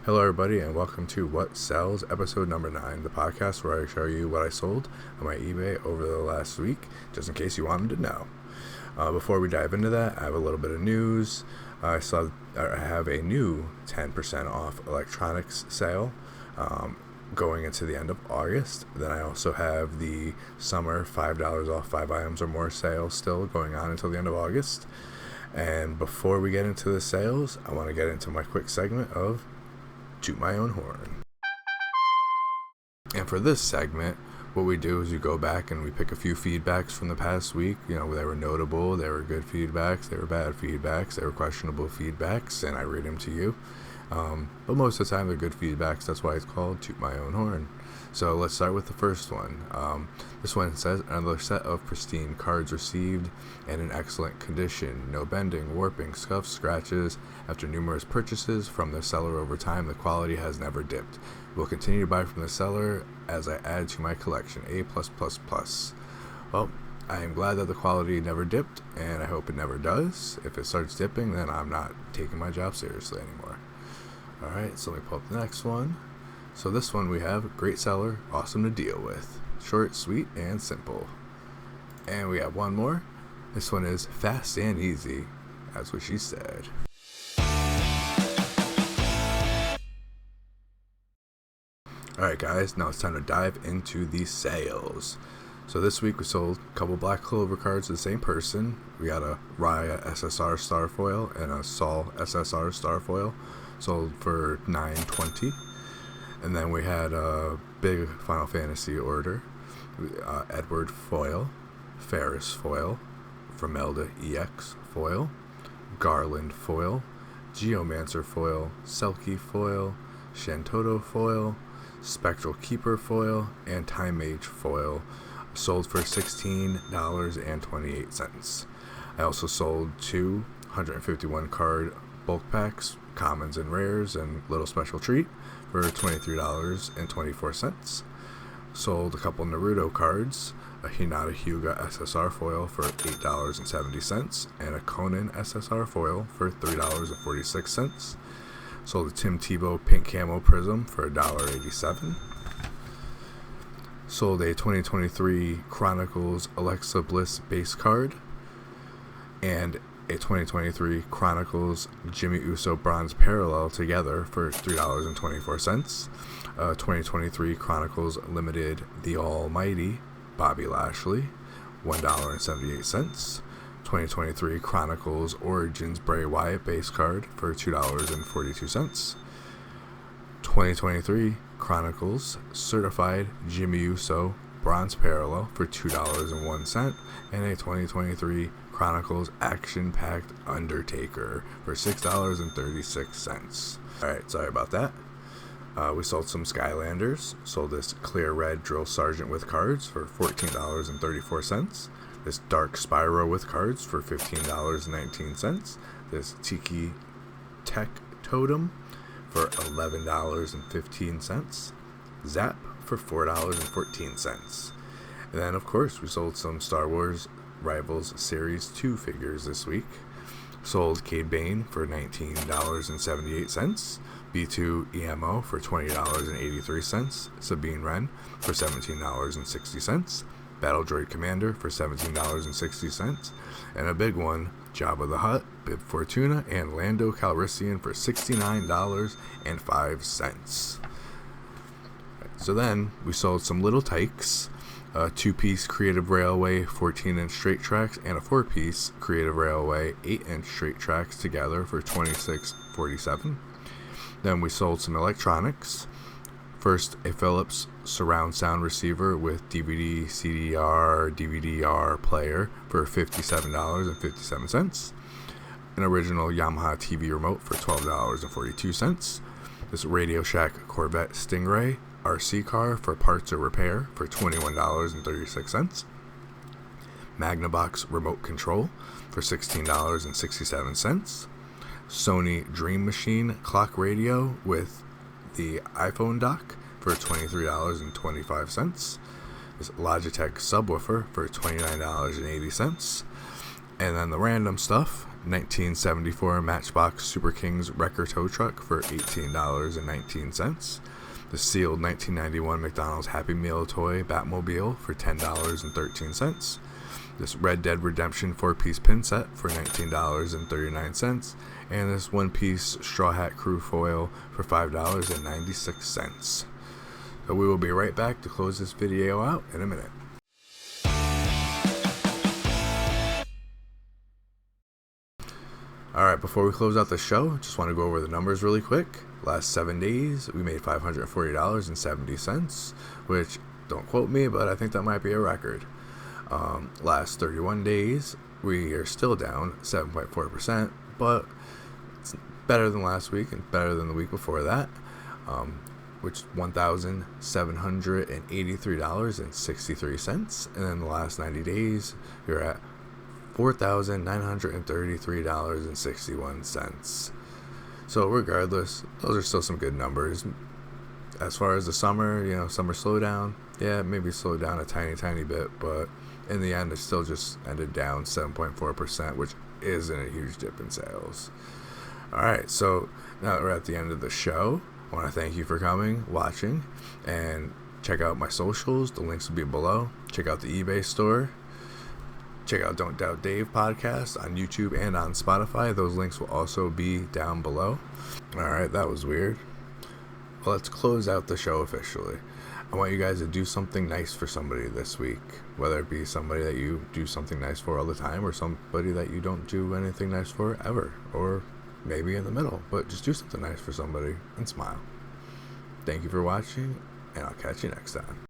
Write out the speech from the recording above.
Hello, everybody, and welcome to What Sells, episode number 9, the podcast where I show you what I sold on my eBay over the last week, just in case you wanted to know. Before we dive into that, I have a little bit of news. I have a new 10% off electronics sale going into the end of August. Then I also have the summer $5 off 5 items or more sale still going on until the end of August. And before we get into the sales, I want to get into my quick segment of Toot My Own Horn. And for this segment, what we do is we go back and we pick a few feedbacks from the past week. You know, they were notable, they were good feedbacks, they were bad feedbacks, they were questionable feedbacks, and I read them to you. But most of the time they're good feedbacks. That's why it's called Toot My Own Horn. So let's start with the first one. This one says, another set of pristine cards received and in excellent condition. No bending, warping, scuffs, scratches. After numerous purchases from the seller over time, the quality has never dipped. We'll continue to buy from the seller as I add to my collection. A+++. Well, I am glad that the quality never dipped, and I hope it never does. If it starts dipping, then I'm not taking my job seriously anymore. Alright, so let me pull up the next one. So this one we have, great seller, awesome to deal with. Short, sweet, and simple. And we have one more. This one is fast and easy. That's what she said. Alright guys, now it's time to dive into the sales. So this week we sold a couple Black Clover cards to the same person. We got a Raya SSR Starfoil and a Saul SSR Starfoil. Sold for $9.20. And then we had a big Final Fantasy order. Edward foil, Ferris foil, Vermelda EX foil, Garland foil, Geomancer foil, Selkie foil, Shantoto foil, Spectral Keeper foil, and Time Mage foil. Sold for $16.28. I also sold two 151 card bulk packs, commons and rares, and little special treat for $23.24. Sold a couple Naruto cards, a Hinata Hyuga SSR foil for $8.70, and a Conan SSR foil for $3.46. Sold a Tim Tebow Pink Camo Prism for $1.87. Sold a 2023 Chronicles Alexa Bliss base card, and a 2023 Chronicles Jimmy Uso Bronze Parallel together for $3.24. 2023 Chronicles Limited The Almighty Bobby Lashley, $1.78. 2023 Chronicles Origins Bray Wyatt base card for $2.42. 2023 Chronicles Certified Jimmy Uso Bronze Parallel for $2.01, and a 2023 Chronicles Action Packed Undertaker for $6.36. Alright, sorry about that. We sold some Skylanders. Sold this Clear Red Drill Sergeant with cards for $14.34. This Dark Spyro with cards for $15.19. This Tiki Tech Totem for $11.15. Zap for $4.14. And then, of course, we sold some Star Wars Rivals Series 2 figures this week. Sold Cade Bane for $19.78. B2 EMO for $20.83. Sabine Wren for $17.60. Battle Droid Commander for $17.60. And a big one, Jabba the Hutt, Bib Fortuna, and Lando Calrissian for $69.05. So then we sold some little tykes, a 2-piece Creative Railway 14-inch straight tracks and a 4-piece Creative Railway 8-inch straight tracks together for $26.47. Then we sold some electronics. First, a Philips surround sound receiver with DVD, CDR, DVD-R player for $57.57. An original Yamaha TV remote for $12.42. This Radio Shack Corvette Stingray RC car for parts or repair for $21.36. Magnavox remote control for $16.67. Sony Dream Machine clock radio with the iPhone dock for $23.25. This Logitech subwoofer for $29.80. And then the random stuff, 1974 Matchbox Super Kings Wrecker tow truck for $18.19. The sealed 1991 McDonald's Happy Meal toy Batmobile for $10.13. This Red Dead Redemption 4-piece pin set for $19.39. And this one-piece Straw Hat Crew foil for $5.96. So we will be right back to close this video out in a minute. Alright, before we close out the show, just want to go over the numbers really quick. Last 7 days, we made $540.70, which, don't quote me, but I think that might be a record. Last 31 days, we are still down 7.4%, but it's better than last week and better than the week before that, which is $1,783.63. And then the last 90 days, you're at $4,933.61. So regardless, those are still some good numbers. As far as the summer, summer slowdown, yeah, maybe slowed down a tiny bit, but in the end, it still just ended down 7.4%, which isn't a huge dip in sales. Alright, so now that we're at the end of the show, I want to thank you for coming, watching, and check out my socials. The links will be below. Check out the eBay store. Check out Don't Doubt Dave podcast on YouTube and on Spotify. Those links will also be down below. Alright, that was weird. Well, let's close out the show officially. I want you guys to do something nice for somebody this week. Whether it be somebody that you do something nice for all the time, or somebody that you don't do anything nice for ever. Or maybe in the middle. But just do something nice for somebody and smile. Thank you for watching, and I'll catch you next time.